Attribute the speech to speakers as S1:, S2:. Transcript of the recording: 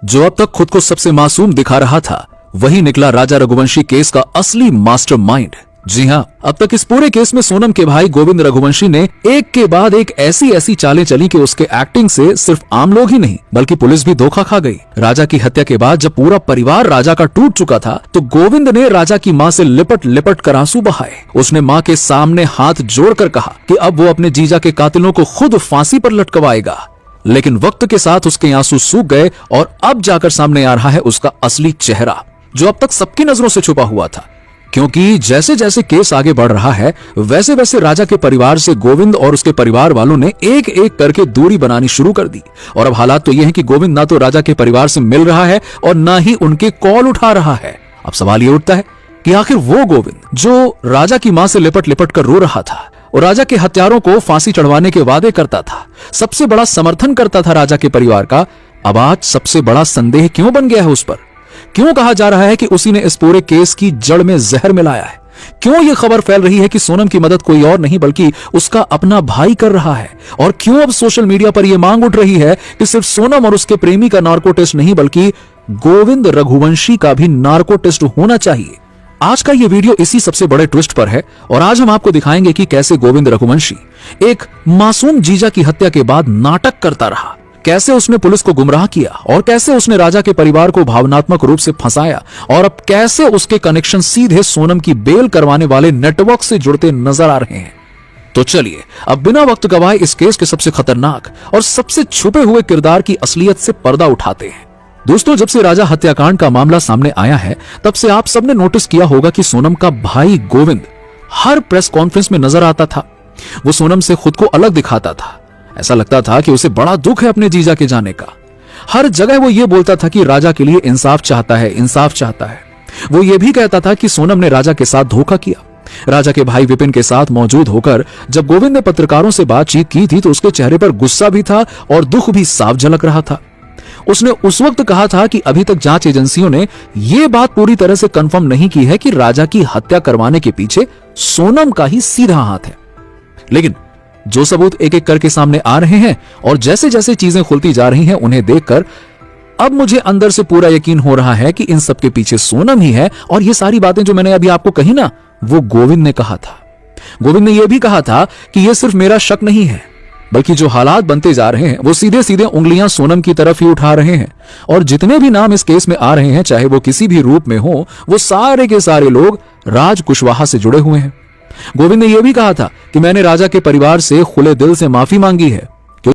S1: जो अब तक खुद को सबसे मासूम दिखा रहा था, वही निकला राजा रघुवंशी केस का असली मास्टरमाइंड। जी हां, अब तक इस पूरे केस में सोनम के भाई गोविंद रघुवंशी ने एक के बाद एक ऐसी चालें चली कि उसके एक्टिंग से सिर्फ आम लोग ही नहीं बल्कि पुलिस भी धोखा खा गई। राजा की हत्या के बाद जब पूरा परिवार राजा का टूट चुका था, तो गोविंद ने राजा की मां से लिपट लिपट कर आंसू बहाए। उसने मां के सामने हाथ जोड़कर कहा कि अब वो अपने जीजा के कातिलों को खुद फांसी पर लटकवाएगा। लेकिन वक्त के साथ उसके आंसू सूख गए और अब जाकर सामने आ रहा है उसका असली चेहरा, जो अब तक सबकी नजरों से छुपा हुआ था। क्योंकि जैसे जैसे केस आगे बढ़ रहा है, वैसे वैसे राजा के परिवार से गोविंद और उसके परिवार वालों ने एक एक करके दूरी बनानी शुरू कर दी। और अब हालात तो यह है कि गोविंद ना तो राजा के परिवार से मिल रहा है और ना ही उनके कॉल उठा रहा है। अब सवाल यह उठता है कि आखिर वो गोविंद जो राजा की मां से लिपट लिपट कर रो रहा था और राजा के हत्यारों को फांसी चढ़वाने के वादे करता था, सबसे बड़ा समर्थन करता था राजा के परिवार का, अब आज सबसे बड़ा संदेह क्यों बन गया है उस पर? क्यों कहा जा रहा है कि उसी ने इस पूरे केस की जड़ में जहर मिलाया है? क्यों यह खबर फैल रही है कि सोनम की मदद कोई और नहीं बल्कि उसका अपना भाई कर रहा है? और क्यों अब सोशल मीडिया पर यह मांग उठ रही है कि सिर्फ सोनम और उसके प्रेमी का नार्को टेस्ट नहीं बल्कि गोविंद रघुवंशी का भी नार्को टेस्ट होना चाहिए? आज का यह वीडियो इसी सबसे बड़े ट्विस्ट पर है और आज हम आपको दिखाएंगे कि कैसे गोविंद रघुवंशी एक मासूम जीजा की हत्या के बाद नाटक करता रहा, कैसे उसने पुलिस को गुमराह किया और कैसे उसने राजा के परिवार को भावनात्मक रूप से फंसाया और अब कैसे उसके कनेक्शन सीधे सोनम की बेल करवाने वाले नेटवर्क से जुड़ते नजर आ रहे हैं। तो चलिए अब बिना वक्त गवाए इस केस के सबसे खतरनाक और सबसे छुपे हुए किरदार की असलियत से पर्दा उठाते हैं। दोस्तों, जब से राजा हत्याकांड का मामला सामने आया है, तब से आप सबने नोटिस किया होगा कि सोनम का भाई गोविंद हर प्रेस कॉन्फ्रेंस में नजर आता था। वो सोनम से खुद को अलग दिखाता था। ऐसा लगता था कि उसे बड़ा दुख है अपने जीजा के जाने का। हर जगह वो ये बोलता था कि राजा के लिए इंसाफ चाहता है, इंसाफ चाहता है। वो ये भी कहता था कि सोनम ने राजा के साथ धोखा किया। राजा के भाई विपिन के साथ मौजूद होकर जब गोविंद ने पत्रकारों से बातचीत की थी, तो उसके चेहरे पर गुस्सा भी था और दुख भी साफ झलक रहा था। उसने उस वक्त कहा था कि अभी तक जांच एजेंसियों ने यह बात पूरी तरह से कंफर्म नहीं की है कि राजा की हत्या करवाने के पीछे सोनम का ही सीधा हाथ है। लेकिन जो सबूत एक एक करके सामने आ रहे हैं और जैसे जैसे चीजें खुलती जा रही हैं, उन्हें देखकर अब मुझे अंदर से पूरा यकीन हो रहा है कि इन सब के पीछे सोनम ही है। और ये सारी बातें जो मैंने अभी आपको कही ना, वो गोविंद ने कहा था। गोविंद ने यह भी कहा था कि यह सिर्फ मेरा शक नहीं है, बल्कि जो हालात बनते जा रहे हैं वो सीधे सीधे उंगलियां सोनम की तरफ ही उठा रहे हैं। और जितने भी नाम इस केस में आ रहे हैं, चाहे वो किसी भी रूप में हो, वो सारे के सारे लोग राज कुशवाहा से जुड़े हुए हैं। गोविंद ने यह भी कहा था कि मैंने राजा के परिवार से खुले दिल से माफी मांगी है